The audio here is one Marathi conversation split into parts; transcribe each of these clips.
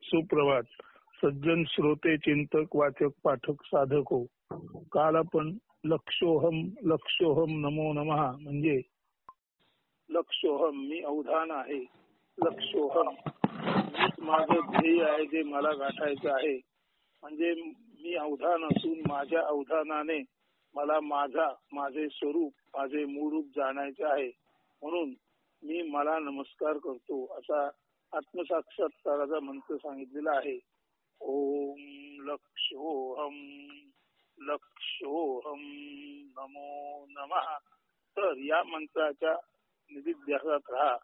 सुप्रभात. सज्जन श्रोते चिंतक वाचक पाठक साधक हो. काल आपण लक्षोहम नमो नमः म्हणजे लक्षोहम मी अवधान आहे, लक्षोहम मीच माझं ध्येय आहे जे मला गाठायचं आहे. म्हणजे मी अवधान असून माझ्या अवधानाने मला माझे स्वरूप माझे मूळ रूप जाणायचे आहे. म्हणून मी मला नमस्कार करतो असा आत्मसाक्षात्काराचा मंत्र सांगितलेला आहे. ओम लक्षोहम लक्षोहम नमो नमः. तर या मंत्राच्या निधिध्यासात राहा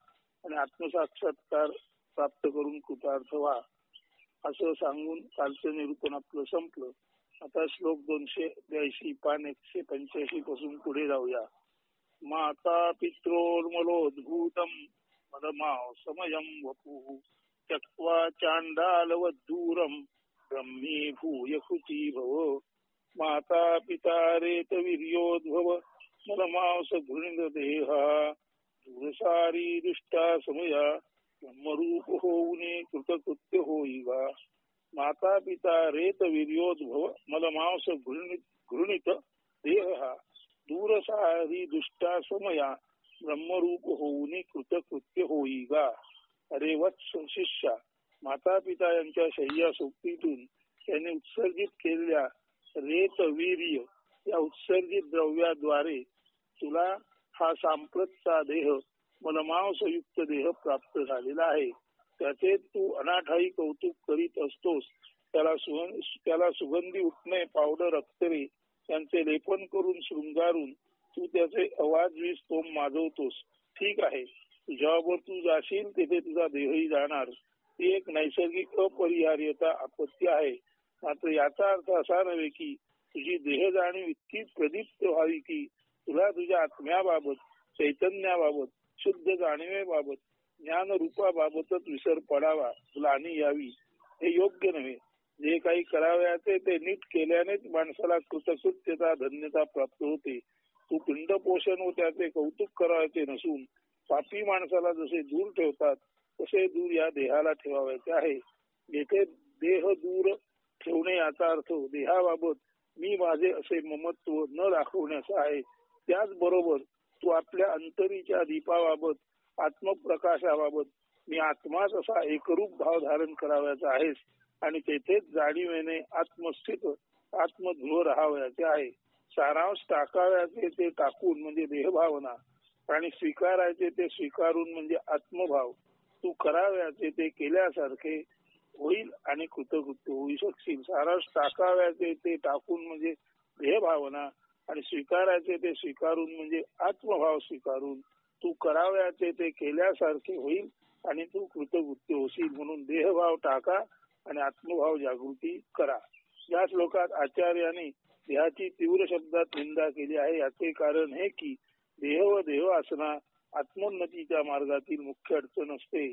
आणि आत्मसाक्षात्कार प्राप्त करून कृतार्थ व्हा असं सांगून कालचं निरूपण आपलं संपलं. आता श्लोक 282 पान 185 पासून पुढे जाऊया. माता पित्रोर्मलोद्भूतम मदमाव समयम वपुः त्यक्त्वा चांडालवद्धूरम ब्रह्मी भूय कृती भव. माता पिता रेत वीर्योद्भव मदमांस घृणित देहा दूरसारी दुष्टा समया ब्रह्मरूप होऊने कृतकृत्य होईवा. माता पिता रेत वीर्योद्भव मलमांस घृणित देह दूरसारी दुष्टा समया ब्रह्मरूप होऊने कृतकृत्य होईगा. अरे वत्स शिष्या, माता पिता यांच्या शय्या सोबतीतून त्यांनी उत्सर्जित केलेल्या रेत वीर्य या उत्सर्जित द्रव्याद्वारे तुला हा सांप्रतचा देह मलमांसयुक्त देह प्राप्त झालेला आहे. त्याचे तू अनाठाई कौतुक करीत असतोस. त्याला सुगंधी उठणे पावडर अख्तरे यांचे लेपन करून शृंगारून तू त्याचे अवाजवी स्तोम माजवतोस. ठीक आहे, तुझ्यावर तू जाशील तेथे तुझा देहही जाणार. ती एक नैसर्गिक अपरिहार्यता आपत्ती आहे. मात्र याचा अर्थ असा नव्हे की तुझी देह जाणीव इतकीच प्रदीप्त व्हावी की तुला तुझ्या आत्म्याबाबत चैतन्याबाबत शुद्ध जाणीवेबाबत ज्ञान रूपाबाबतच विसर पडावा ग्लानी यावी. हे योग्य नव्हे. जे काही करावयाचे ते नीट केल्यानेच माणसाला कृतकृत्यता धन्यता प्राप्त होते. तू पिंड पोषण व त्याचे कौतुक करायचे नसून पापी माणसाला जसे दूर ठेवतात तसे दूर या देहाला ठेवायचे आहे. येथे देह दूर ठेवणे याचा अर्थ देहाबाबत मी माझे असे ममत्व न दाखवण्याचा आहे. त्याचबरोबर तू आपल्या अंतरीच्या दीपाबाबत आत्मप्रकाशाबाबत मी आत्माच असा एकरूप भाव धारण करावयाचा आहेस आणि तेथेच जाणीवेने आत्मस्थित आत्मध्रुव राहावयाचे आहे. सारांश टाकावयाचे ते टाकून म्हणजे देहभावना आणि स्वीकारायचे ते स्वीकारून म्हणजे आत्मभाव. तू करावयाचे ते केल्यासारखे होईल आणि कृतकृत्य होऊ शकशील. सारांश टाकावयाचे ते टाकून म्हणजे देहभावना आणि स्वीकारायचे ते स्वीकारून म्हणजे आत्मभाव स्वीकारून तू करावयाचे ते केल्यासारखे होईल आणि तू कृतकृत्य होशील. म्हणून देहभाव टाका आणि आत्मभाव जागृती करा. या श्लोकात आचार्याने देहाची तीव्र शब्दात निंदा केली आहे. याचे कारण हे की देह व देह असना आत्मोन्नतीच्या मार्गातील मुख्य अडचण असते.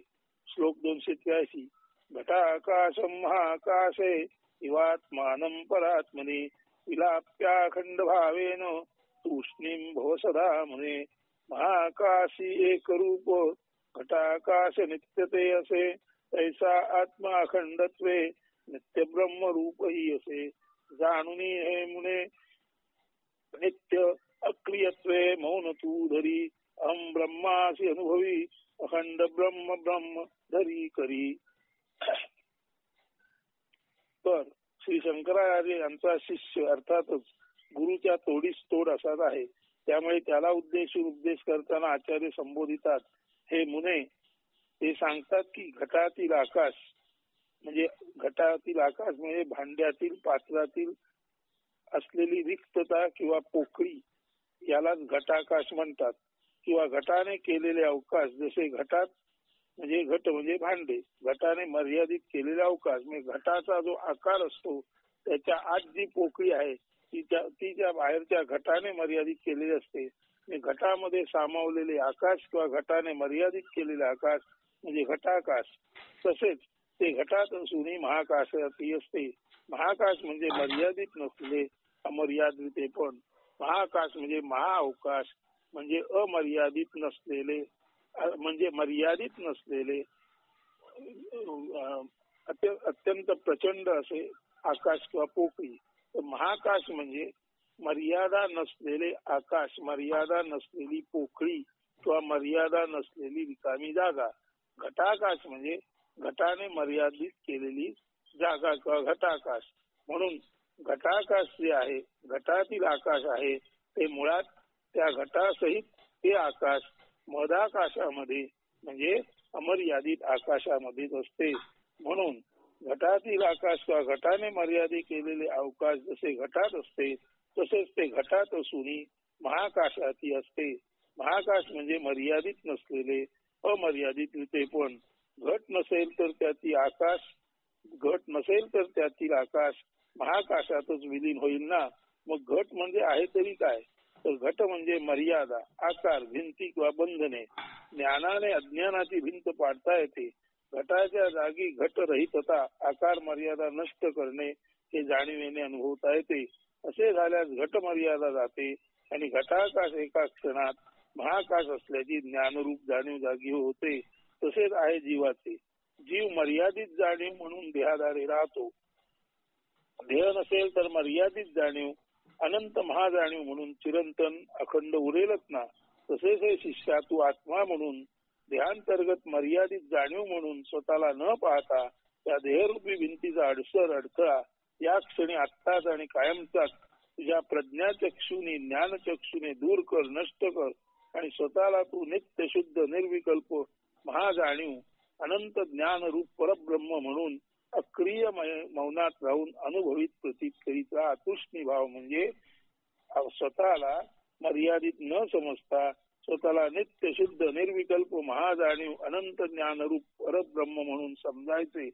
श्लोक 283 घटाकाशम महाकाशे इवात्मानं परात्मने विलाप्याखंड भावेन तूष्णीं भव सदा मुने. महाकाशी एक रूप घटाकाश नित्यते असे तैसा आत्मा अखंडत्वे नित्य ब्रह्म रूप ही असे. जाणुनी हे मुने नित्य अक्रियत्वे मौन तू धरी अहम ब्रह्मासी अनुभवी अखंड ब्रह्म ब्रह्म धरी करी. तर श्री शंकराचार्य यांचा शिष्य अर्थातच गुरुच्या तोडीस तोड असाच आहे. त्यामुळे त्याला उद्देशून उपदेश करताना आचार्य संबोधितात हे मुने. ते सांगतात की घटातील आकाश म्हणजे भांड्यातील पात्रातील असलेली रिक्तता किंवा पोकळी यालाच घटाकाश म्हणतात. किंवा घटाने केलेले अवकाश जसे घटात म्हणजे घट म्हणजे भांडे घटाने मर्यादित केलेले अवकाश म्हणजे घटाचा जो आकार असतो त्याच्या आत जी पोकळी आहे तिच्या बाहेरच्या घटाने मर्यादित केलेली असते. घटामध्ये सामावलेले आकाश किंवा घटाने मर्यादित केलेले आकाश म्हणजे घटाकाश. तसेच ते घटात असूनही महाकाशातही असते. महाकाश म्हणजे मर्यादित नसलेले अमर्यादित पण. महाकाश म्हणजे महाअवकाश म्हणजे अमर्यादित नसलेले म्हणजे मर्यादित नसलेले अत्यंत प्रचंड असे आकाश किंवा पोकळी. तर महाकाश म्हणजे मर्यादा नसलेले आकाश, मर्यादा नसलेली पोकळी किंवा मर्यादा नसलेली रिकामी जागा. घटाकाश म्हणजे घटाने मर्यादित केलेली जागा किंवा घटाकाश. म्हणून घटाकाश जे आहे, घटातील आकाश आहे ते मुळात त्या घटासहित ते आकाश मदाकाशामध्ये म्हणजे अमर्यादित आकाशामध्येच असते. म्हणून घटातील आकाश किंवा घटाने मर्यादित केलेले अवकाश जसे घटात असते तसेच ते घटात असूनही महाकाशातही असते. महाकाश म्हणजे मर्यादित नसलेले अमर्यादित ते पण. घट नसेल तर त्यातील आकाश, घट नसेल तर त्यातील आकाश महाकाशातच विलीन होईल ना. मग घट म्हणजे आहे तरी काय, तर घट म्हणजे मर्यादा, आकार, भिंती किंवा बंधने. ज्ञानाने अज्ञानाची भिंत पाडता येते. घटाच्या जागी घट रहितता, आकार मर्यादा नष्ट करणे हे जाणीवेने अनुभवता येते. असे झाल्यास घट मर्यादा जाते आणि घटाकाश एका क्षणात महाकाश असल्याची ज्ञानरूप जाणीव जागी होते. तसेच आहे जीवाचे. जीव मर्यादित जाणीव म्हणून देहाद्वारे राहतो. देह नसेल तर मर्यादित जाणीव, अनंत महाजाणीव म्हणून चिरंतन अखंड उरेलच ना. तसेच हे शिष्या तू आत्मा म्हणून देहांतर्गत मर्यादित जाणीव म्हणून स्वतःला न पाहता त्या देहरूपी भिंतीचा अडथळा या क्षणी आत्ताच आणि कायमचाच तुझ्या प्रज्ञाचक्षुने ज्ञानचक्षुने दूर कर, नष्ट कर आणि स्वतःला तू नित्य शुद्ध निर्विकल्प महाजाणीव अनंत ज्ञान रूप परब्रह्म म्हणून अक्रिय मौनात राहून अनुभवित प्रतीत करीत राहा. तृष्णी भाव म्हणजे स्वतःला मर्यादित न समजता स्वतःला नित्य शुद्ध निर्विकल्प महाजाणीव अनंत ज्ञानरूप परब्रह्म म्हणून समजायचे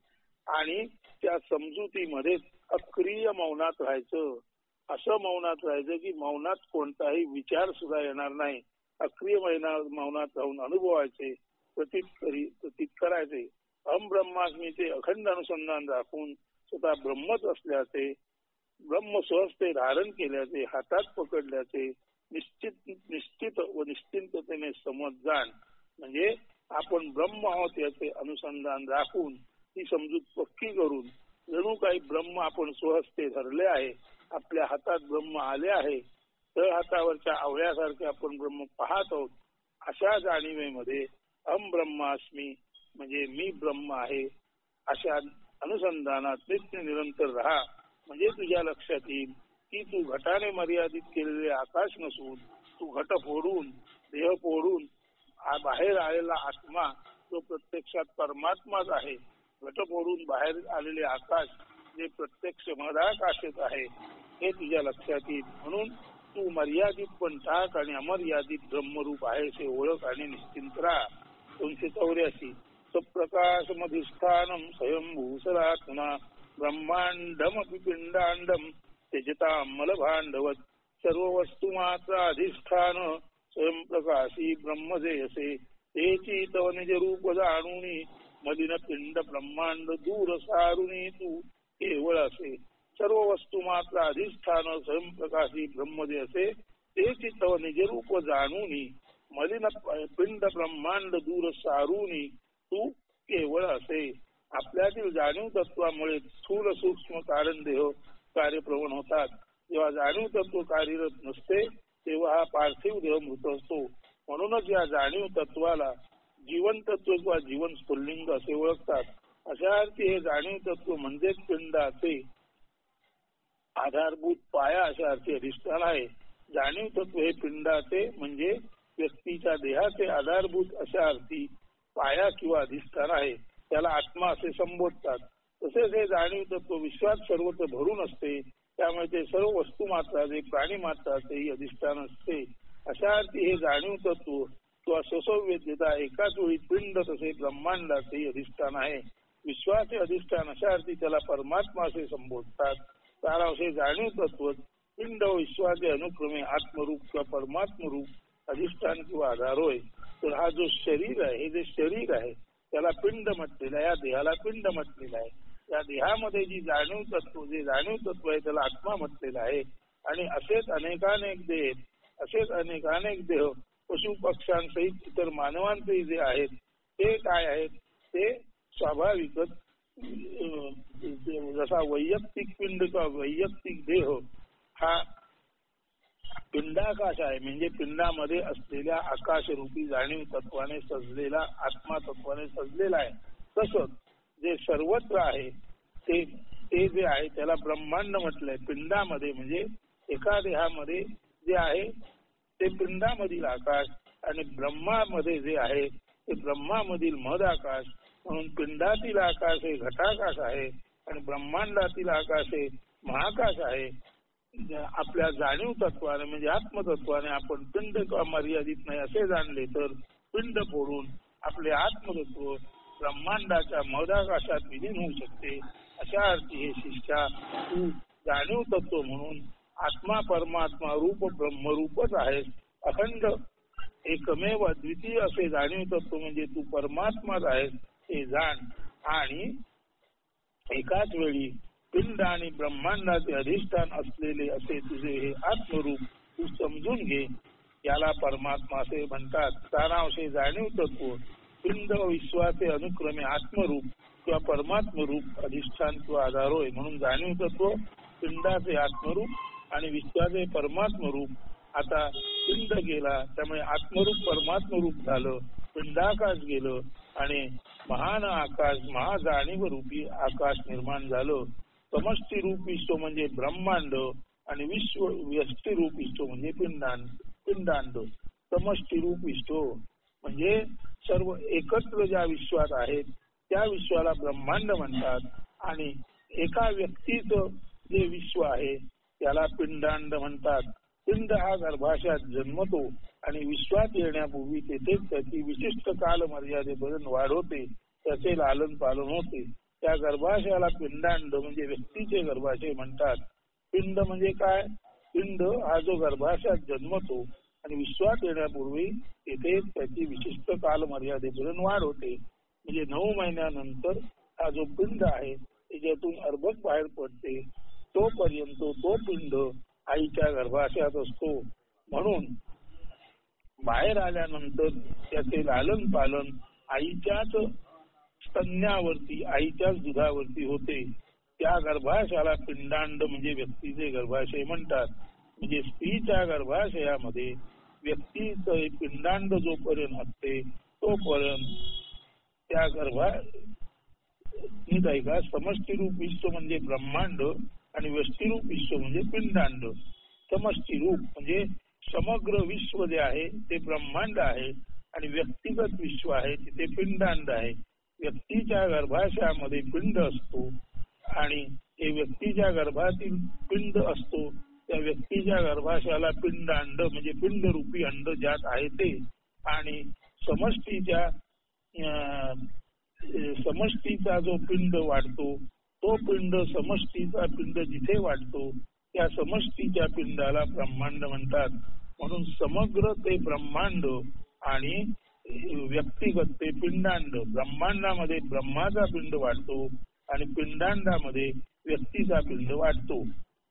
आणि त्या समजुतीमध्ये अक्रिय मौनात राहायचं. असं मौनात राहायचं की मौनात कोणताही विचार सुद्धा येणार नाही. अक्रिय मौनात राहून अनुभवायचे, प्रतीत करायचे. अहम ब्रह्मास्मीचे अखंड अनुसंधान दाखवून स्वतः ब्रह्मच असल्याचे, ब्रह्म सहजते धारण केल्याचे, हातात पकडल्याचे निश्चित व निश्चिंततेने समज जाण. म्हणजे आपण ब्रह्म आहोत याचे अनुसंधान दाखवून ही समजूत पक्की करून जणू काही ब्रह्म आपण स्वहस्ते धरले आहे, आपल्या हातात ब्रह्म आले आहे, तळ हातावरच्या आवळ्यासारखे आपण ब्रह्म पाहत आहोत. अशा जाणीवेमध्ये अहम ब्रह्मास्मी म्हणजे मी ब्रह्म आहे अशा अनुसंधानात नित्य निरंतर राहा. म्हणजे तुझ्या लक्षात येईल की तू घटाने मर्यादित केलेले आकाश नसून तू घट फोडून, देह फोडून बाहेर आलेला आत्मा तो प्रत्यक्षात परमात्माच आहे. घट फोडून बाहेर आलेले आकाश जे प्रत्यक्ष मदाकाशच आहे हे तुझ्या लक्षात येईल. म्हणून तू मर्यादित पण टाक आणि अमर्यादित ब्रह्मरूप आहे हे ओळख आणि निश्चिंत राहा. 284 सप्रकाशमधिष्ठानम स्वयंभूसरात्मना ब्रह्मांडमपि पिंडांडम त्यजतां मलभांडवत सर्व वस्तू मात्र अधिष्ठान स्वयंप्रकाशी ब्रह्मजेयसे तेची तव निज रूप जाणूनी मलिन पिंड ब्रह्मांड दूर सारुनी तू केवळ असे. सर्व वस्तू मात्र अधिष्ठान स्वयंप्रकाशी ब्रह्मजेयसे तेची तव निज रूप जाणूनी मलिन पिंड ब्रह्मांड दूर सारुनी तू केवळ असे. आपल्यातील जाणीव तत्वामुळे स्थूल सूक्ष्म कारण देह कार्यप्रवण होतात. जेव्हा जाणीव तत्व कार्यरत नसते तेव्हा हा पार्थिव देह मृत असतो. म्हणूनच या जाणीव तत्वाला जीवन तत्व किंवा जीवन स्फुल्लिंग असे ओळखतात. अशा अर्थी हे जाणीव तत्व म्हणजेच पिंडाचे आधारभूत पाया अशा अर्थी अधिष्ठान आहे. जाणीव तत्व हे पिंडाचे म्हणजे व्यक्तीच्या देहाचे आधारभूत अशा अर्थी पाया किंवा अधिष्ठान आहे. त्याला आत्मा असे संबोधतात. तसेच हे जाणीव तत्व विश्वात सर्वत्र भरून असते. त्यामुळे ते सर्व वस्तू मात्राचे प्राणी मात्राचे अधिष्ठान असते. अशा अर्थी हे जाणीव तत्व किंवा ससौवेद्यता एकाच वेळी पिंड तसे ब्रह्मांडाचे अधिष्ठान आहे. विश्वाचे अधिष्ठान अशा अर्थी त्याला परमात्मा असे संबोधतात. सारांश हे जाणीव तत्व पिंड व विश्वाचे अनुक्रमे आत्मरूप किंवा परमात्मरूप अधिष्ठान किंवा आधार होय. तर हा जो शरीर आहे, हे जे शरीर आहे त्याला पिंड म्हटलेलं आहे. या देहाला पिंड म्हटलेलं आहे. या देहामध्ये जी जाणीव तत्व आहे त्याला आत्मा म्हटलेला आहे. आणि असेच अनेकानेक देह, असेच अनेकानेक देह पशु पक्ष्यांसहित इतर मानवांचे जे आहेत ते काय आहेत, ते स्वाभाविकच जसा वैयक्तिक पिंड किंवा वैयक्तिक देह हा पिंडाकाश आहे, म्हणजे पिंडामध्ये असलेल्या आकाशरूपी जाणीव तत्वाने सजलेला, आत्मा तत्वाने सजलेला आहे. तसंच जे सर्वत्र आहे ते जे आहे त्याला ब्रह्मांड म्हटलंय. पिंडामध्ये म्हणजे एका देहामध्ये जे आहे ते पिंडामधील आकाश, आणि ब्रह्मामध्ये जे आहे ते ब्रह्मामधील मध आकाश. म्हणून पिंडातील आकाश हे घटाकाश आहे आणि ब्रह्मांडातील आकाश हे महाकाश आहे. आपल्या जाणीव तत्वाने म्हणजे आत्मतत्वाने आपण पिंड किंवा मर्यादित नाही असे जाणले तर पिंड फोडून आपले आत्मतत्व ब्रह्मांडाच्या मधाकाशात विलीन होऊ शकते. अशा अर्थी हे शिष्या तू जाणीव तत्व म्हणून आत्मा परमात्मा रूप ब्रह्मरूपच आहेस. अखंड एकमेव अद्वितीय असे जाणीव तत्व म्हणजे तू परमात्माच आहेस हे जाण, आणि एकाच वेळी पिंड आणि ब्रह्मांडाचे अधिष्ठान असलेले असे तुझे हे आत्मरूप तू समजून घे. याला परमात्मा असे म्हणतात. सारांशे जाणीव तत्व पिंड विश्वाचे अनुक्रमे आत्मरूप किंवा परमात्म रूप अधिष्ठान किंवा आधार होय. म्हणून जाणीव तत्व पिंडाचे आत्मरूप आणि विश्वाचे परमात्म रूप. आता पिंड गेला त्यामुळे आत्मरूप परमात्म रूप झालं, पिंडाकाश गेलं आणि महान आकाश महाजाणीव रूपी आकाश निर्माण झालं. समष्टी रूप विश्व म्हणजे ब्रह्मांड आणि विश्व व्यष्टी रूप विश्व म्हणजे पिंडांड. समष्टी रूप विश्व म्हणजे सर्व एकत्र ज्या विश्वात आहेत त्या विश्वाला ब्रह्मांड म्हणतात, आणि एका व्यक्तीचं जे विश्व आहे त्याला पिंडांड म्हणतात. पिंड हा गर्भाशयात जन्मतो आणि विश्वात येण्यापूर्वी तेथेच त्याची विशिष्ट काल मर्यादेपर्यंत वाढ होते, त्याचे लालन पालन होते. त्या गर्भाशयाला पिंडांड म्हणजे व्यक्तीचे गर्भाशय म्हणतात. पिंड म्हणजे काय? पिंड हा जो गर्भाशयात जन्मतो आणि विश्वात येण्यापूर्वी तेथे त्याची विशिष्ट काल मर्यादेपर्यंत वाढ होते. म्हणजे 9 महिन्यानंतर हा जो पिंड आहे त्याच्यातून अर्भक बाहेर पडते, तोपर्यंत तो पिंड आईच्या गर्भाशयात असतो. म्हणून बाहेर आल्यानंतर त्याचे लालन पालन आईच्याच स्तन्यावरती, आईच्याच दुधावरती होते. त्या गर्भाशयाला पिंडांड म्हणजे व्यक्तीचे गर्भाशय म्हणतात. म्हणजे स्त्रीच्या गर्भाशयामध्ये व्यक्तीचं पिंडांड जोपर्यंत असते तोपर्यंत त्या गर्भाशयाला समष्टी रूप विश्व म्हणजे ब्रह्मांड आणि व्यष्टी रूप विश्व म्हणजे पिंडांड. समष्टी रूप म्हणजे समग्र विश्व जे आहे ते ब्रह्मांड आहे आणि व्यक्तिगत विश्व आहे तिथे पिंडांड आहे. व्यक्तीच्या गर्भाशयामध्ये पिंड असतो आणि हे व्यक्तीच्या गर्भातील पिंड असतो. त्या व्यक्तीच्या गर्भाशयाला पिंडांड म्हणजे पिंड रूपी अंड ज्यात आहे ते, आणि समष्टीचा जो पिंड वाढतो तो पिंड समष्टीचा पिंड जिथे वाढतो त्या समष्टीच्या पिंडाला ब्रह्मांड म्हणतात. म्हणून समग्र ते ब्रह्मांड आणि व्यक्तिगत ते पिंडांड. ब्रह्मांडामध्ये ब्रह्माचा पिंड वाढतो आणि पिंडांडामध्ये व्यक्तीचा पिंड वाढतो.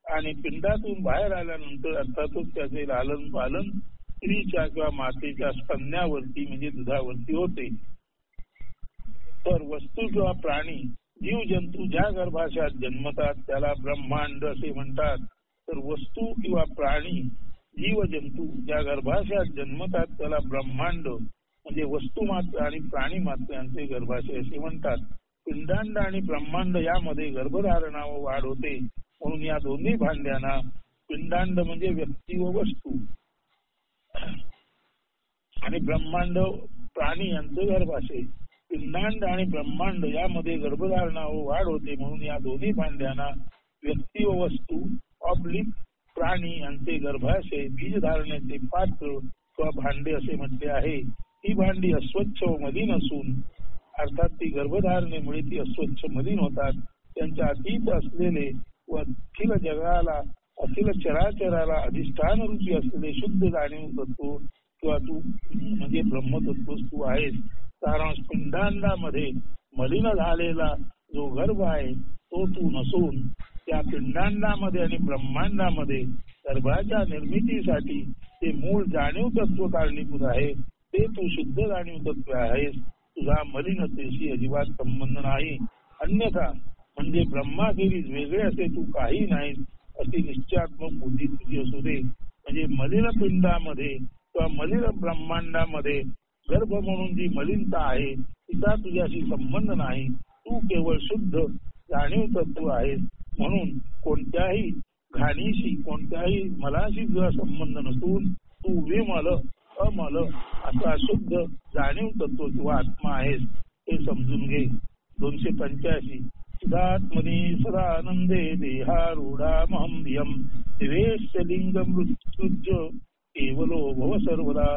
आणि पिंडातून बाहेर आल्यानंतर अर्थातच त्याचे लालन पालन स्त्रीच्या किंवा मातेच्या स्तन्यावरती म्हणजे दुधावरती होते. तर वस्तू किंवा प्राणी जीव जंतू ज्या गर्भाशयात जन्मतात त्याला ब्रह्मांड असे म्हणतात. तर वस्तू किंवा प्राणी जीव जंतू ज्या गर्भाशयात जन्मतात त्याला ब्रह्मांड म्हणजे वस्तू मात्र आणि प्राणी मात्र यांचे गर्भाशय असे म्हणतात. पिंडांड आणि ब्रह्मांड यामध्ये गर्भधारणा व वाढ होते. म्हणून या दोन्ही भांड्यांना पिंडांड म्हणजे व्यक्ती व वस्तू आणि ब्रह्मांड प्राणी यांचे गर्भाशय. पिंडांड आणि ब्रह्मांड यामध्ये गर्भधारणा व वाढ होते. म्हणून या दोन्ही भांड्यांना व्यक्ती व वस्तू ऑब्लिक प्राणी यांचे गर्भाशय बीज धारण्याचे पात्र किंवा भांडे असे म्हटले आहे. ही भांडी अस्वच्छ व मलिन असून अर्थात ती गर्भधारणेमुळे ती अस्वच्छ मलिन होतात. त्यांच्या अतीत असलेले व अखिल जगाला अखिल चराचराला अधिष्ठान रूपी असलेले शुद्ध जाणीव तत्व किंवा तू म्हणजे ब्रह्मतत्व तू आहेस. सारांश पिंडांडामध्ये मलिन झालेला जो गर्भ आहे तो तू नसून त्या पिंडांडामध्ये आणि ब्रह्मांडामध्ये गर्भाच्या निर्मितीसाठी ते मूळ जाणीव तत्व कारणीभूत आहे. ते तू शुद्ध जाणीव तत्व आहेस. तुझा मलिनतेशी अजिबात संबंध नाही. अन्यथा म्हणजे ब्रह्माखेरीज वेगळे असे तू काही नाही अशी निश्चयात्मक बुद्धी तुझी असू दे. म्हणजे मलिन पिंडामध्ये किंवा मलिन ब्रह्मांडामध्ये गर्भ म्हणून जी मलिनता आहे तिचा तुझ्याशी संबंध नाही. तू केवळ शुद्ध जाणीव तत्व आहेस. म्हणून कोणत्याही घाणीशी कोणत्याही मलाशी तुझा संबंध नसून तू विमल अमल असा शुद्ध जाणीव तत्व किंवा आत्मा आहेस हे समजून घे. 285 चिदात्मनी सदानंदे देहारूढामहं धियं दिवेश्य लिंग मृत्युज्य केवलो भव सर्वदा.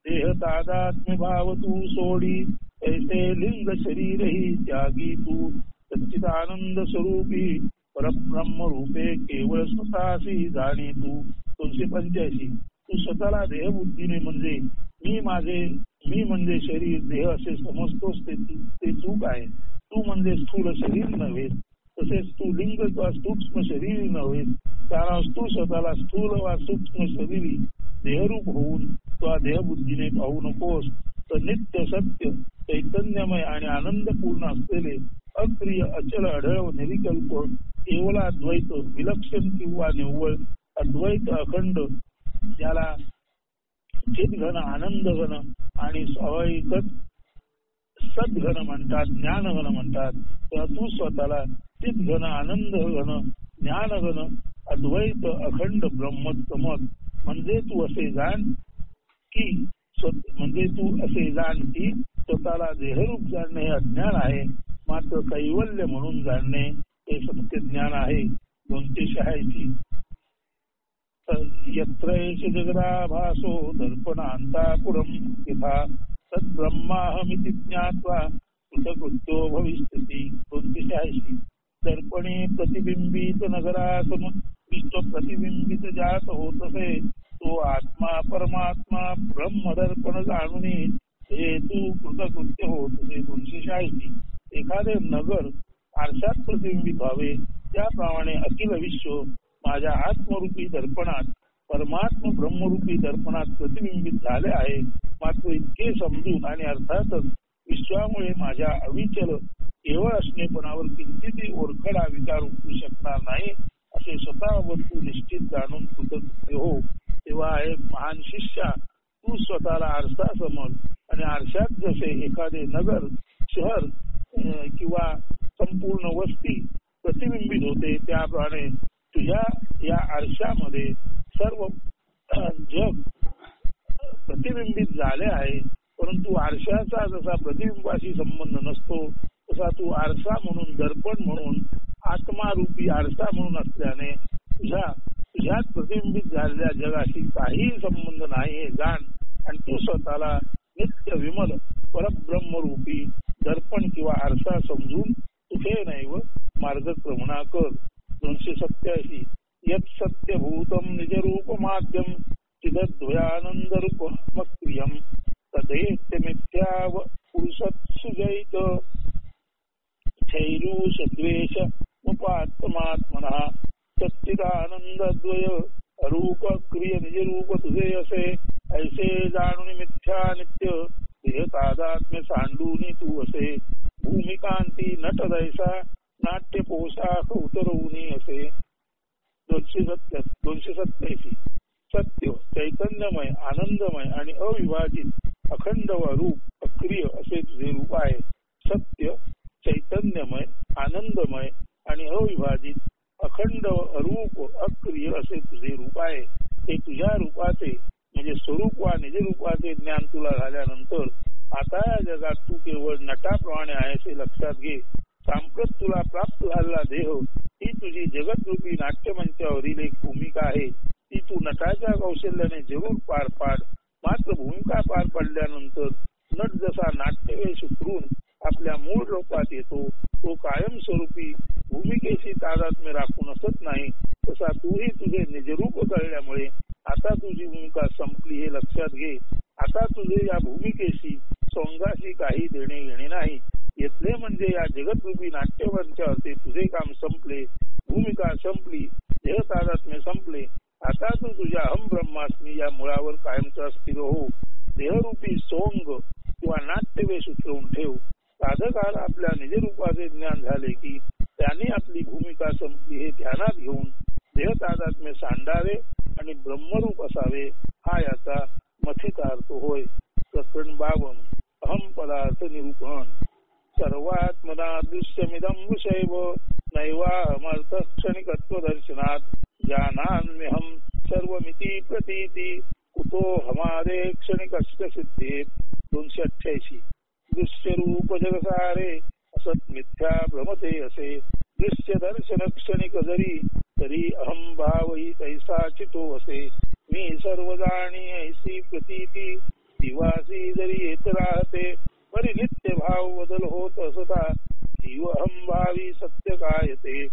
देह तादात्म्य भाव तू सोडी ऐसे लिंग शरीर ही त्यागी तू सच्चिदानंद स्वरूपी परब्रह्म रूपे केवळ स्वतःशी जाणी तू. 285 तू स्वतःला देहबुद्धीने म्हणजे मी म्हणजे शरीर देह असे समजतोस ते चूक आहे. तू म्हणजे स्थूल शरीर नव्हे तसेच तू लिंग किंवा सूक्ष्म शरीर नव्हे. कारण तू स्वतःला स्थूल वा सूक्ष्म शरीरी देहरूप होऊन किंवा देहबुद्धीने पाहू नकोस. तर नित्य सत्य चैतन्यमय आणि आनंदपूर्ण असलेले अक्रिय अचल अढळ निविकल्प केवळ अद्वैत विलक्षण किंवा निव्वळ अद्वैत अखंड ज्याला चितघन आनंद घन आणि स्वाभाविकच सद्घन म्हणतात ज्ञानघन म्हणतात. तेव्हा तू स्वतःला चितघन आनंद घन ज्ञानघन अद्वैत अखंड ब्रह्म समज. म्हणजे तू असे जाण की स्वतःला देहरूप जाणणे हे अज्ञान आहे. मात्र कैवल्य म्हणून जाणणे हे सत्य ज्ञान आहे. 286 यत्र एष जगदाभासो दर्पणान्तापुरं यथा तद्ब्रह्माहमिति ज्ञात्वा कृतकृत्यो भविष्यति. 286 दर्पणे प्रतिबिंबित नगरासम विश्व प्रतिबिंबित जात होतसे तो आत्मा परमात्मा ब्रह्मदर्पण जाणून हे तू कृतकृत्य होतसे. 286 एखादे नगर आरशात प्रतिबिंबित व्हावे त्याप्रमाणे अखिल विश्व माझ्या आत्मरूपी दर्पणात परमात्मा ब्रह्मरूपी दर्पणात प्रतिबिंबित झाले आहे. मात्र इतके समजून आणि अर्थातच विश्वामुळे माझ्या अविचल केवळ असणेपणावर किंचितही ओरखडा विचार उठू शकणार नाही असे स्वतःवर तू निश्चित जाणून कृतकृत्य हो. तेव्हा आहे महान शिष्या तू स्वतःला आरसा समज आणि आरशात जसे एखादे नगर शहर किंवा संपूर्ण वस्ती प्रतिबिंबित होते त्याप्रमाणे तुझ्या या आरशामध्ये सर्व जग प्रतिबिंबित झाले आहे. परंतु आरशाचा जसा प्रतिबिंबाशी संबंध नसतो तसा तू आरसा म्हणून दर्पण म्हणून आत्मारूपी आरसा म्हणून असल्याने तुझ्यात प्रतिबिंबित झालेल्या जगाशी काही संबंध नाही हे जाण. आणि तू स्वतःला नित्य विमल परब्रह्मरूपी दर्पण किंवा आरसा समजून तुझे नैव मार्गक्रमणा कर. 287 यत् सत्यभूतम निजरूप माध्यम चिदद्वयानंद रूपमक्रियम तदेत्य मिथ्याव पुरुषत्सुजैत छैरूष द्वेष उपात्मात्मनः सच्चिदानंदद्वय रूप क्रिय निजरूप तुझे असे ऐसे जाणून मिथ्या नित्य देह तादात्म्य सांडूनी तू असे भूमिकांती नट दैसा नाट्य पोशाख उतरवूनी असे. 287 सत्य चैतन्यमय आनंदमय आणि अविभाजित अखंड व रूप अक्रिय असे तुझे रूप आहे. सत्य चैतन्यमय आनंदमय आणि अविभाजित अखंड व अरूप अक्रिय असे तुझे रूप आहे. हे तुझ्या रूपाचे म्हणजे स्वरूप वा निजरूपाचे ज्ञान तुला झाल्यानंतर आता या जगात तू केवळ नटाप्रमाणे आहे असे लक्षात घे. सांप्रत तुला प्राप्त झालेला देह ही तुझी जगतरूपी नाट्यमंचावरील एक भूमिका आहे. ती तू नटाच्या कौशल्याने जरूर पार पाड. मात्र भूमिका पार पडल्यानंतर नट जसा नाट्यवेश उतरून आपल्या मूळ रूपात येतो तो कायमस्वरूपी भूमिकेशी तादात्म्य राखून असत नाही तसा तूही तुझे निजरूप कळल्यामुळे आता तुझी भूमिका संपली हे लक्षात घे. आता तुझे या भूमिकेशी सोंगाशी काही देणे घेणे नाही. येथले म्हणजे या जगतरूपी नाट्यमंचावरचे तुझे काम संपले. भूमिका संपली. देह तादात्म्य संपले. आता तू तुझ्या अहम ब्रह्मास्मी या मुळावर कायमचा स्थिर हो. देहरूपी सोंग किंवा नाट्यवेश उतरवून ठेव. साधकाला आपल्या निजरूपाचे ज्ञान झाले की त्याने देहातली भूमिका संपली हे ध्यानात घेऊन देहतादात्म्य सांडावे आणि ब्रह्मरूप असावे हा याचा मथितार्थ होय. प्रकरण 52 अहम पदार्थ निरूपण. सर्वात्मना दृश्यमिदं विषयव नैवाहमर्थ क्षणिकत्व दर्शनात जानाम्यहं सर्वमिति प्रतीति कुतो हमारे क्षणिकस्य सिद्धे. 288 दृश्य रूप जगसारे असत मिथ्या भ्रमते असे दृश्य दर्शन क्षणिक जरी तरी अहम भावही तैसा चितो असे. मी सर्व जाणी ऐसी प्रतीती दिवासी जरी येत राहते परी नित्य भाव बदल होत असता जीव अहम भावी सत्य काय ते.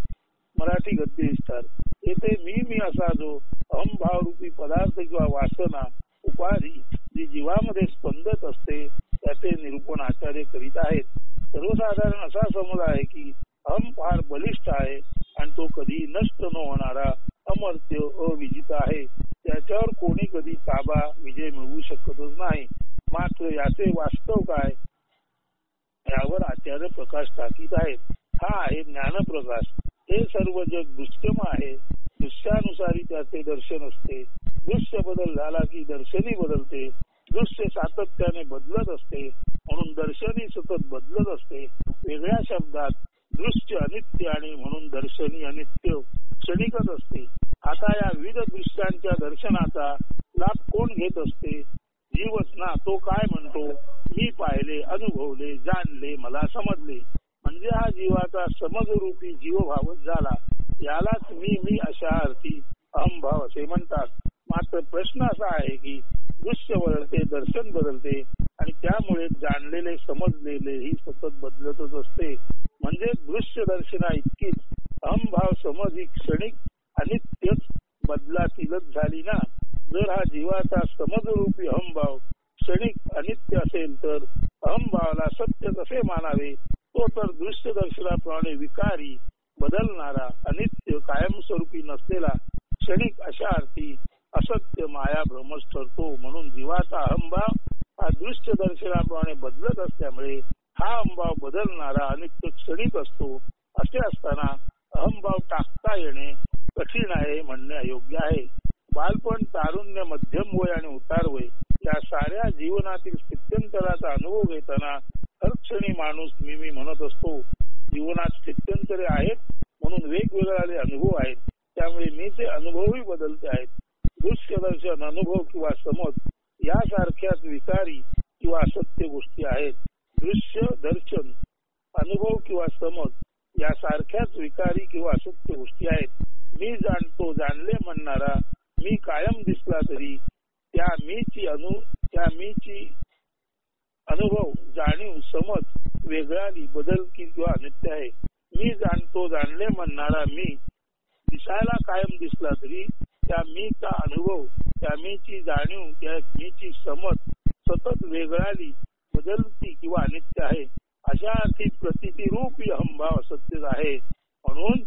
मराठी गद्य विस्तार. येथे मी असा जो अहम भाव रूपी पदार्थ किंवा वासना उपाधी जी जीवामध्ये स्पंदत असते त्याचे निरूपण आचार्य करीत आहेत. सर्वसाधारण असा समज आहे की अहम फार बलिष्ठ आहे आणि तो कधी नष्ट न होणारा अमर्त्य अविजित आहे. त्याच्यावर कोणी कधी ताबा विजय मिळवू शकतच नाही. मात्र याचे वास्तव काय यावर आचार्य प्रकाश टाकीत आहेत. हा आहे ज्ञानप्रकाश. हे सर्व जग दृश्यम आहे. दृश्यानुसारी त्याचे दर्शन असते. दृश्य बदल झाला की दर्शनी बदलते. दृश्य सातत्याने बदलत असते म्हणून दर्शनी सतत बदलत असते. वेगळ्या शब्दात दृश्य अनित्य आणि म्हणून दर्शनी अनित्य क्षणिकच असते. आता या विविध दृश्यांच्या दर्शनाचा लाभ कोण घेत असते? जीवच ना. तो काय म्हणतो? मी पाहिले, अनुभवले, जाणले, मला समजले. म्हणजे हा जीवाचा समजरूपी जीवभावच झाला. यालाच मी अशा अर्थी अहमभाव असे म्हणतात. मात्र प्रश्न असा आहे की दृश्य बदलते, दर्शन बदलते आणि त्यामुळे जाणलेले समजलेले ही सतत बदलतच असते. म्हणजे दृश्य दर्शना इतकीच अहमभाव समज ही क्षणिक अनित्यच बदलातीलच झाली ना. जर हा जीवाचा समजरूपी अहमभाव क्षणिक अनित्य असेल तर अहमभावाला सत्य कसे मानावे? तो तर दृश्य दर्शनाप्रमाणे विकारी बदलणारा अनित्य कायमस्वरूपी नसलेला क्षणिक अशा अर्थी असत्य माया भ्रमच ठरतो. म्हणून जीवाचा अहमभाव हा दृश्य दर्शनाप्रमाणे बदलत असल्यामुळे हा अहमभाव बदलणारा अनित्य क्षणिक असतो. असे असताना अहमभाव टाकता येणे कठीण आहे म्हणणे अयोग्य आहे. बालपण, तारुण्य, मध्यम वय आणि उतार वय या साऱ्या जीवनातील स्थित्यंतराचा अनुभव घेताना हर क्षणी माणूस मी म्हणत असतो. जीवनात स्थित्यंतरे आहेत म्हणून वेगवेगळे अनुभव आहेत. त्यामुळे मीचे अनुभवही बदलते आहेत. दृश्य दर्शन, अनुभव किंवा समज यासारख्याच विकारी किंवा असत्य गोष्टी आहेत. दृश्य दर्शन, अनुभव किंवा समज यासारख्याच विकारी किंवा असत्य गोष्टी आहेत. मी जाणतो, जाणले म्हणणारा मी कायम दिसला तरी त्या मीची अनुभव, जाणीव, समज वेगळाली, बदलकी किंवा अनित्य आहे. मी जाणतो, जाणले म्हणणारा मी दिसायला कायम दिसला तरी त्या मीचा अनुभव, त्या मीची जाणीव, त्या मीची समज सतत वेगळाली, बदलती किंवा अनित्य आहे. अशा अर्थी प्रतीती रूपी अहमभाव असत्यच आहे. म्हणून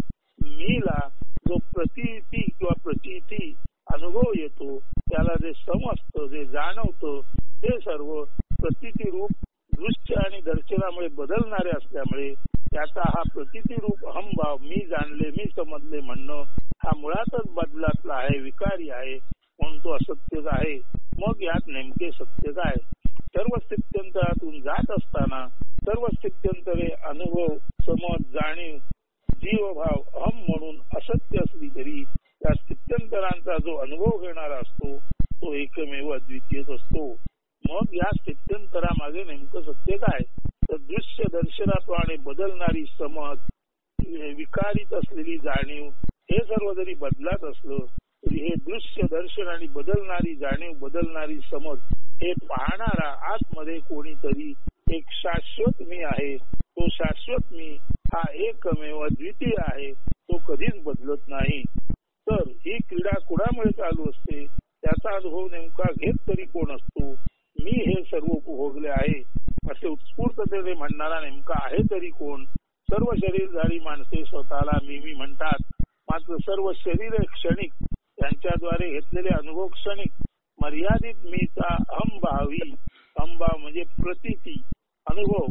मीला जो प्रतीती किंवा प्रचिती अनुभव येतो त्याला जे समजतं, जे जाणवतं ते सर्व प्रतीती रूप दृश्य आणि दर्शनामुळे बदलणारे असल्यामुळे त्याचा हा प्रतीती रूप अहमभाव, मी जाणले, मी समजले म्हणणं हा मुळातच बदलातला आहे, विकारी आहे. म्हणून तो असत्यच आहे. मग यात नेमके सत्य काय? सर्व स्थित्यंतरातून जात असताना सर्व स्थित्यंतरे अनुभव, समज, जाणीव, जीवभाव अहम म्हणून असत्य असली तरी त्या स्थित्यंतरांचा जो अनुभव घेणारा असतो तो एकमेव अद्वितीयच असतो. मग या स्थित्यंतरामागे नेमकं सत्य काय? तर दृश्य दर्शनाप्रमाणे बदलणारी समज, विकारीत असलेली जाणीव हे सर्व जरी बदलत असलं तरी हे दृश्य दर्शन आणि बदलणारी जाणीव, बदलणारी समज हे पाहणारा आतमध्ये कोणीतरी एक शाश्वत मी आहे. तो शाश्वत मी हा एकमेव अद्वितीय आहे. तो कधीच बदलत नाही. तर ही क्रीडा कुणामुळे चालू असते? त्याचा अनुभव नेमका घेत तरी कोण असतो? मी हे सर्व उपभोगले आहे असे उत्स्फूर्ततेने म्हणणारा नेमका आहे तरी कोण? सर्व शरीरधारी माणसे स्वतःला मी म्हणतात. मात्र सर्व शरीर क्षणिक, त्यांच्याद्वारे घेतलेले अनुभव क्षणिक. मर्यादित मीचा अहमभावी, अहमभाव म्हणजे प्रतीती, अनुभव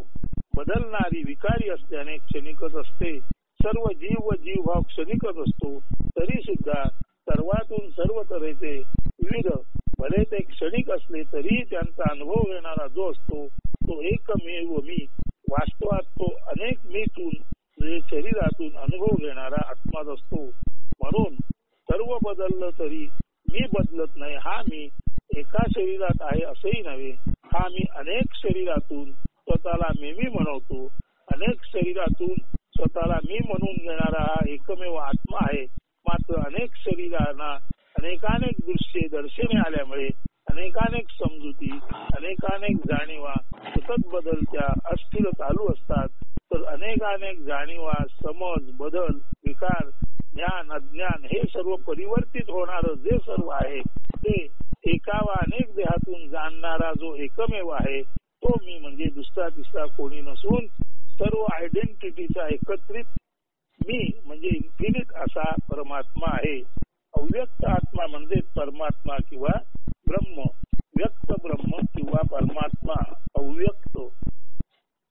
बदलणारी, विकारी असल्याने क्षणिकच असते. सर्व जीव व जीवभाव क्षणिकच असतो, तरी सुद्धा सर्वातून सर्व तऱ्हेचे विविध भले ते क्षणिक असले तरी त्यांचा अनुभव घेणारा जो असतो तो एकमेव मी. वास्तवात तो अनेक मीतून शरीरातून अनुभव घेणारा आत्माच असतो. म्हणून सर्व बदललं तरी मी बदलत नाही. हा मी एका शरीरात आहे असंही नव्हे. हा मी अनेक शरीरातून स्वतःला मी म्हणवतो. अनेक शरीरातून स्वतःला मी म्हणून घेणारा हा एकमेव आत्मा आहे. मात्र अनेक शरीरांना अनेकानेक दृश्ये दर्शने आल्यामुळे अनेकानेक समजुती अनेकानेक जाणीवा सतत बदलत्या अस्थिर चालू असतात. तर अनेकानेक जाणीवा समज बदल विकार ज्ञान अज्ञान हे सर्व परिवर्तित होणार जे सर्व आहे ते एका वा अनेक देहातून जाणणारा जो एकमेव आहे तो मी म्हणजे दुसरा तिसरा कोणी नसून सर्व आयडेंटिटीचा एकत्रित मी म्हणजे इन्फिनिट असा परमात्मा आहे. अव्यक्त आत्मा म्हणजे परमात्मा किंवा ब्रह्म. व्यक्त ब्रह्म किंवा परमात्मा.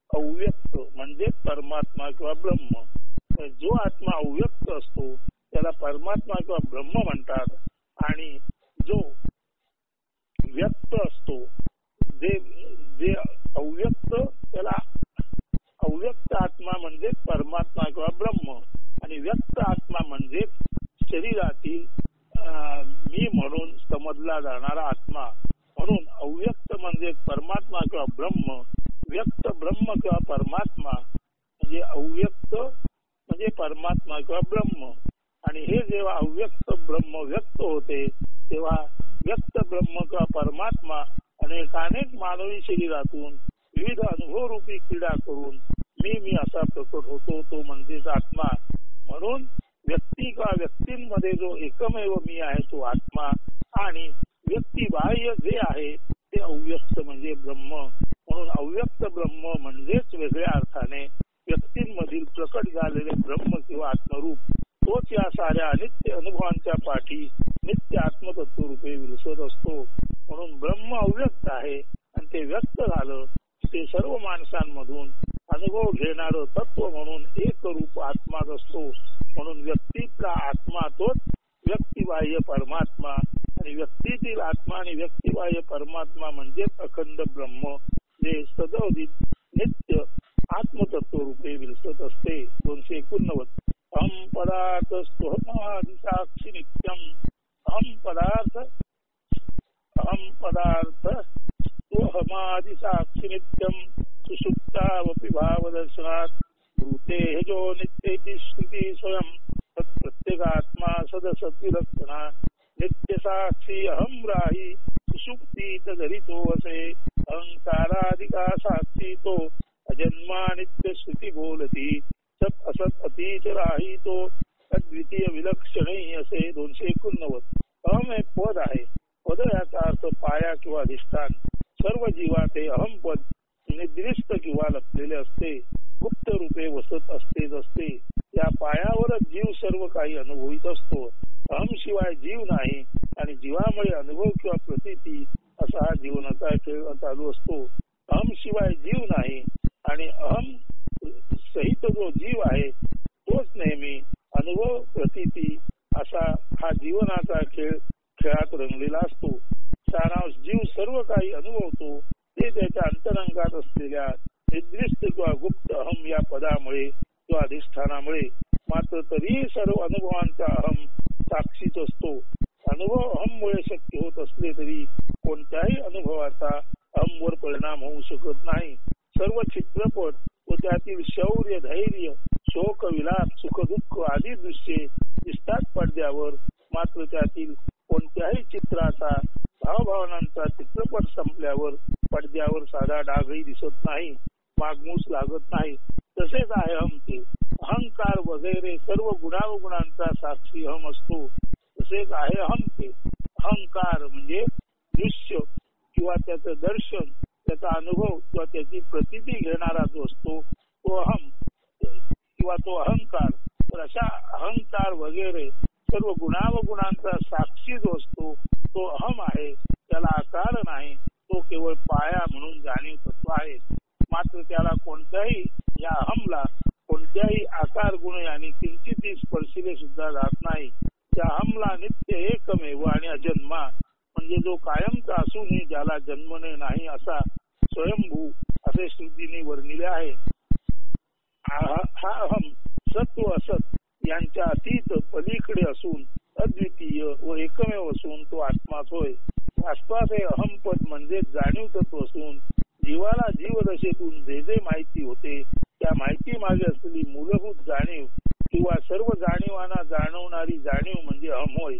अव्यक्त म्हणजे परमात्मा किंवा ब्रह्म. जो आत्मा अव्यक्त असतो त्याला परमात्मा किंवा ब्रह्म म्हणतात आणि जो व्यक्त असतो जे अव्यक्त त्याला अव्यक्त आत्मा म्हणजे परमात्मा किंवा ब्रह्म आणि व्यक्त आत्मा म्हणजे शरीरातील मी म्हणून समजला जाणारा आत्मा. म्हणून अव्यक्त म्हणजे परमात्मा किंवा ब्रह्म, व्यक्त ब्रह्म किंवा परमात्मा म्हणजे अव्यक्त म्हणजे परमात्मा किंवा ब्रह्म. आणि हे जेव्हा अव्यक्त ब्रह्म व्यक्त होते तेव्हा व्यक्त ब्रह्म किंवा परमात्मा अनेक मानवी शरीरातून विविध अनुभवरूपी क्रीडा करून मी असा प्रकट होतो. तो म्हणजेच आत्मा. म्हणून व्यक्ती किंवा व्यक्तींमध्ये जो एकमेव मी आहे तो आत्मा आणि व्यक्तिबाह्य जे आहे ते अव्यक्त म्हणजे ब्रह्म. म्हणून अव्यक्त ब्रह्म म्हणजेच वेगळ्या अर्थाने व्यक्तींमधील प्रकट झालेले ब्रह्म किंवा आत्मरूप तोच या साऱ्या अनित्य अनुभवांच्या पाठी नित्य आत्मतत्व रूपे विलसत असतो. म्हणून ब्रह्म अव्यक्त आहे आणि ते व्यक्त झालं ते सर्व माणसांमधून अनुभव घेणारं तत्व म्हणून एक रूप आत्माच असतो. म्हणून व्यक्तीतला आत्मा तोच व्यक्तिबाह्य परमात्मा आणि व्यक्तीतील आत्मा आणि व्यक्तिबाह्य परमात्मा म्हणजेच अखंड ब्रह्म जे सदवदित नित्य आत्मतत्व रूपे विलसत असते. 289 अहम पदार्थ स्तोहमादि साक्षी नित्यम. अहम पदार्थ स्तोहमादि साक्षी नित्यम सुषुप्तावपि भावदर्शनात् भूते जो नित्येति श्रुति स्वयं तत्प्रत्येगात्मा सदसद्विलक्षणा नित्य साक्षी अहम राही सुषुप्ती तदरितो वसे अहंकारादिका साक्षी तो अजन्मा नित्य श्रुति बोलती सत असत अतीत राही तो अद्वितीय विलक्षण असे. 289 अहम हे पद आहे. पद याचा अर्थ पाया किंवा अधिष्ठान. सर्व जीवात हे अहम पद निद्रिस्त किंवा लपलेले असते. गुप्त रूपे वसत असते. या पायावरच जीव सर्व काही अनुभवित असतो. अहम शिवाय जीव नाही आणि जीवामुळे अनुभव किंवा प्रतीती असा हा जीवनाचा खेळ चालू असतो. अहम शिवाय जीव नाही आणि अहम सहित जो जीव आहे तोच नेहमी अनुभव प्रतीती असा हा जीवनाचा खेळात रंगलेला असतो. सारांश जीव सर्व काही अनुभवतो ते त्याच्या अंतरंगात असलेल्या निद्रिस्त किंवा गुप्त अहम या पदामुळे किंवा अधिष्ठानामुळे. मात्र तरीही सर्व अनुभवांचा अहम साक्षीच असतो. अनुभव अहममुळे शक्य होत असले तरी कोणत्याही अनुभवाचा अहमवर परिणाम होऊ शकत नाही. सर्व चित्रपट व त्यातील शौर्य धैर्य शोक विलाप सुख दुःख आदी दृश्ये दिसतात पडद्यावर. मात्र त्यातील कोणत्याही चित्राचा भावभावनांचा चित्रपट संपल्यावर पडद्यावर साधा डागही दिसत नाही, मागमूस लागत नाही. तसेच आहे अहम ते. अहंकार वगैरे सर्व गुणावगुणांचा साक्षी अहम असतो. तसेच आहे अहम ते. अहंकार म्हणजे दृश्य किंवा त्याचं दर्शन त्याचा अनुभव किंवा त्याची प्रतीती घेणारा जो असतो तो अहम किंवा तो अहंकार. तर अशा अहंकार वगैरे सर्व गुणावगुणांचा साक्षी जो असतो तो अहम आहे. त्याला आकार नाही. तो केवळ पाया म्हणून जाणीव तत्व आहे. मात्र त्याला कोणत्याही या अहमला कोणत्याही आकार गुण यांनी बुद्धी स्पर्शिले सुद्धा जात नाही. त्या अहमला नित्य एकमेव आणि अजन्मा म्हणजे जो कायमचा असूनही ज्याला जन्मने नाही असा स्वयंभू असे श्रुतीने वर्णिले आहे. हा अहम सत्व असत यांच्या अतीत पलीकडे असून अद्वितीय व एकमेव असून तो आत्माच होय. वास्तवात हे अहमपद म्हणजे जाणीव तत्व असून जीवाला जीवदशेतून जे जे माहिती होते त्या माहिती मागे असलेली मूलभूत जाणीव किंवा सर्व जाणीवांना जाणवणारी जाणीव म्हणजे अहम होय.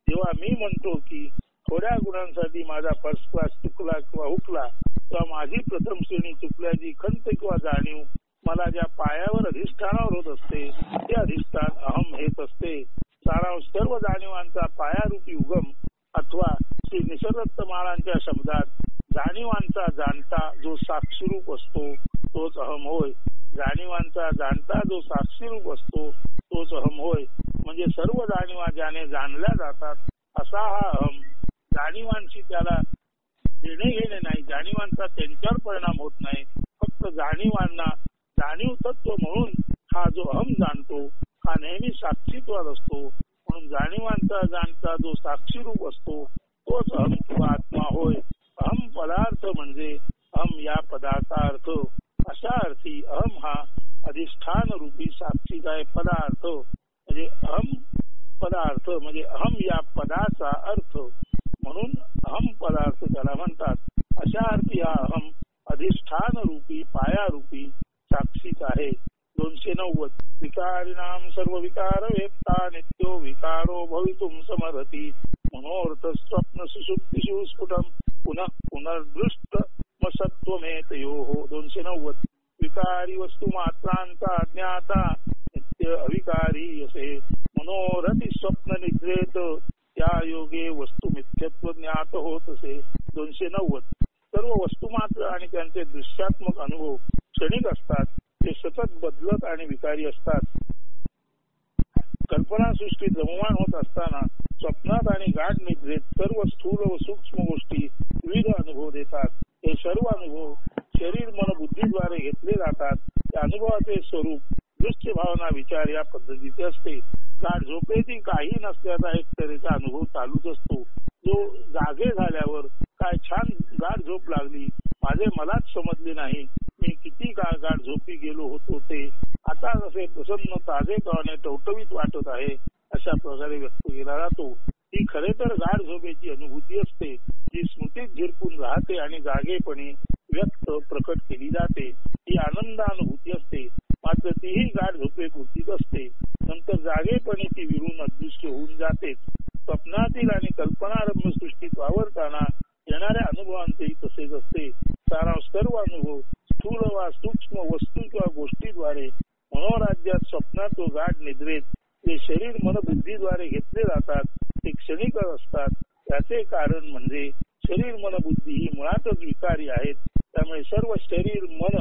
जेव्हा मी म्हणतो की थोड्या गुणांसाठी माझा फर्स्ट क्लास चुकला किंवा हुकला किंवा माझी प्रथम श्रेणी चुकल्याची खंत किंवा जाणीव मला ज्या पायावर अधिष्ठानावर होत असते ते अधिष्ठान अहम हेच असते. सारांश सर्व जाणीवांचा पायारूपी उगम अथवा श्री निसर्गदत्त महाराजांच्या शब्दात जाणीवांचा जाणता जो साक्षीरूप असतो तोच अहम होय. जाणीवांचा जाणता जो साक्षीरूप असतो तोच अहम होय. म्हणजे सर्व जाणीवा ज्याने जाणल्या जातात असा हा अहम. जाणीवांशी त्याला देणे घेणे नाही. जाणीवांचा त्यांच्यावर परिणाम होत नाही. फक्त जाणीवांना जाणीव तत्व म्हणून हा जो अहम जाणतो हा नेहमी साक्षीत्वात असतो. म्हणून जाणीवांचा जाणता जो साक्षीरूप असतो तोच अहम किंवा आत्मा होय. अहम पदार्थ म्हणजे अहम या पदाचा अर्थ. अशा अर्थी अहम हा अधिष्ठान रूपी साक्षीचा पदार्थ म्हणजे अहम पदार्थ म्हणजे अहम या पदाचा अर्थ म्हणून अहम पदार्थ त्याला म्हणतात. अशा अर्थी हा अहम अधिष्ठान रूपी पायारूपी साक्षीच आहे. 290 विकारिणाम सर्व विकार वेत्ता नित्यो विकारो भवितुम समर्हति मनोर्थ स्वप्न सुषुप्तिषु स्फुटम पुनः पुनर्दृष्ट सत्वमेतयोः. 290 विकारी वस्तू मात्रांचा ज्ञाता नित्य अविकारी असे मनोरथी स्वप्न निद्रेत त्या योगे वस्तू मिथ्यत्व ज्ञात होत असे. 290 सर्व वस्तुमात्र आणि त्यांचे दृश्यात्मक अनुभव क्षणिक असतात. ते सतत बदलत आणि विकारी असतात. कल्पना सृष्टी जमवान होत असताना स्वप्नात आणि गाढ निद्रेत सर्व स्थूल व सूक्ष्म गोष्टी विविध अनुभव देतात. हे सर्व अनुभव शरीर मन बुद्धीद्वारे घेतले जातात. त्या अनुभवाचे स्वरूप दृश्य भावना विचार या पद्धतीचे असते. गाढ झोपेतील काही नसल्याचा एक तऱ्हेचा अनुभव चालूच असतो. जो जागे झाल्यावर काय छान गाढ झोप लागली, माझे मलाच समजले नाही मी किती काळ गाढ झोपी गेलो होतो ते आता जसे प्रसन्न ताजेपणाने टवटवीत वाटत आहे अशा प्रकारे व्यक्त केला जातो. ही खरे तर गाढ झोपेची अनुभूती असते जी स्मृतीत झिरपून राहते आणि जागेपणी व्यक्त प्रकट केली जाते. ही आनंदानुभूती असते. मात्र तीही गाढ झोपेपुरतीच असते. नंतर जागेपणी ती विरून अदृश्य होऊन जातेच. स्वप्नातील आणि कल्पनारम्य सृष्टीत वावरताना येणाऱ्या अनुभवांचेही तसेच असते. सारांश सर्व अनुभव स्थूल वा सूक्ष्म वस्तू किंवा गोष्टीद्वारे मनोराज्यात स्वप्नात व गाढ निद्रेत ते शरीर मन बुद्धीद्वारे घेतले जातात. ते क्षणिक असतात. याचे कारण म्हणजे शरीर मन बुद्धी ही मुळातच विकारी आहेत. त्यामुळे सर्व शरीर मन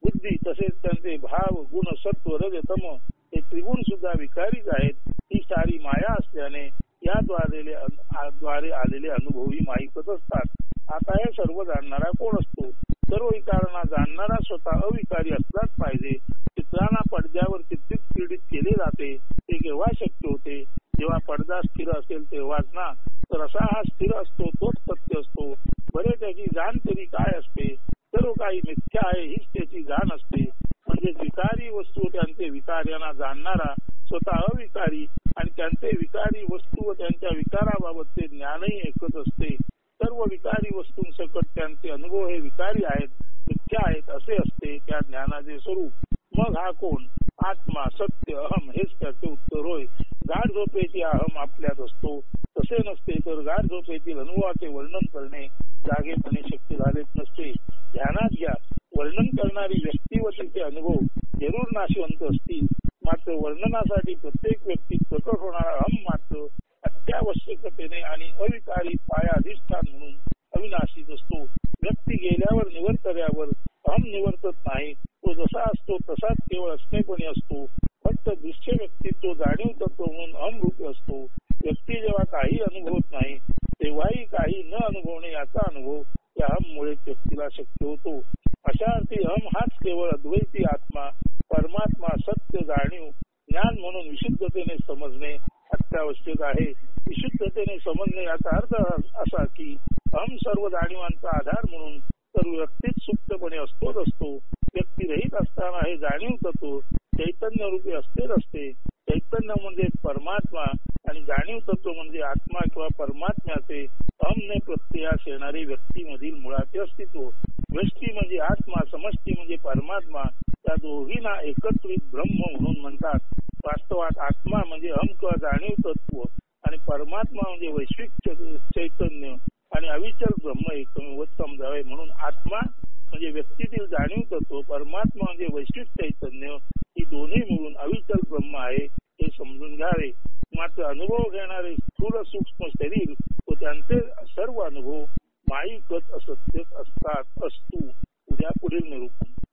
बुद्धी तसेच त्यांचे भाव गुण सत्व रज तम हे त्रिगुण सुद्धा विकारीच आहेत. ही सारी माया असल्याने याद्वारे आलेले अनुभवही माहीतच असतात. आता हे सर्व जाणणारा कोण असतो? सर्व विकारांना जाणणारा स्वतः अविकारी असलाच पाहिजे. चित्रांना पडद्यावर चित्रित क्रीडित केले जाते ते केव्हा शक्य होते? जेव्हा पडदा स्थिर असेल तेव्हाच ना. तर असा हा स्थिर असतो तोच सत्य असतो. बरे त्याची जाण तरी काय असते? सर्व काही मिथ्या आहे हीच त्याची जाण असते. म्हणजे विकारी वस्तू त्यांचे विकार यांना जाणणारा स्वतः अविकारी आणि त्यांचे विकारी वस्तू व त्यांच्या विकाराबाबतचे ज्ञानही एकच असते. सर्व विकारी वस्तूंसकट त्यांचे अनुभव हे विकारी आहेत मिथ्या आहेत असे असते त्या ज्ञानाचे स्वरूप. मग हा कोण? आत्मा सत्य अहम हेच त्याचे उत्तर होय. गाढ झोपेची अहम आपल्यात असतो तसे नसते तर गाढ झोपेतील अनुभवाचे वर्णन करणे जागेपणे शक्य झालेच नसते. ध्यानात घ्या, वर्णन करणारी व्यक्ती व तिचे अनुभव जरूर नाशवंत असतील. मात्र वर्णनासाठी प्रत्येक व्यक्तीत प्रकट होणारा अहम मात्र अत्यावश्यकतेने आणि अविकारी पाया अधिष्ठान म्हणून अविनाशीच असतो. व्यक्ती गेल्यावर निवर्तल्यावर अहम निवर्तत नाही. तो जसा असतो तसाच केवळ असणेपणी असतो. फक्त दृश्य व्यक्तित्व जाणीव तत्व म्हणून अहम रूपी असतो. व्यक्ती जेव्हा काही अनुभवत नाही तेव्हाही काही न अनुभवणे याचा अनुभव या अहम मुळे व्यक्तीला शक्य होतो. अशा अर्थी अहम हाच केवळ अद्वैती आत्मा परमात्मा सत्य जाणीव ज्ञान म्हणून विशुद्धतेने समजणे अत्यावश्यक आहे. विशुद्धतेने समजणे याचा अर्थ असा की अहम सर्व जाणीवांचा आधार म्हणून सर्व व्यक्तीत सुप्तपणे असतोच असतो. व्यक्तिरहित असताना हे जाणीव तत्व चैतन्य रूपी असतेच असते. चैतन्य म्हणजे परमात्मा आणि जाणीव तत्व म्हणजे आत्मा किंवा परमात्म्याचे अहमने प्रत्ययास येणारे व्यक्तीमधील मुळाचे अस्तित्व. व्यष्टी म्हणजे आत्मा, समष्टी म्हणजे परमात्मा. त्या दोघींना एकत्रित ब्रह्म म्हणून म्हणतात. वास्तवात आत्मा म्हणजे अहम किंवा जाणीव तत्व आणि परमात्मा म्हणजे वैश्विक चैतन्य आणि अविचल ब्रह्म एकमेवच समजावे. म्हणून आत्मा म्हणजे व्यक्तीतील जाणीव तत्व, परमात्मा म्हणजे वैश्विक चैतन्य, ही दोन्ही मिळून अविचल ब्रह्म आहे हे समजून घ्यावे. मात्र अनुभव घेणारे स्थूल सूक्ष्म शरीर व त्यांचे सर्व अनुभव माईकच असत्यच असतात. असतू. उद्या पुढील निरूपण.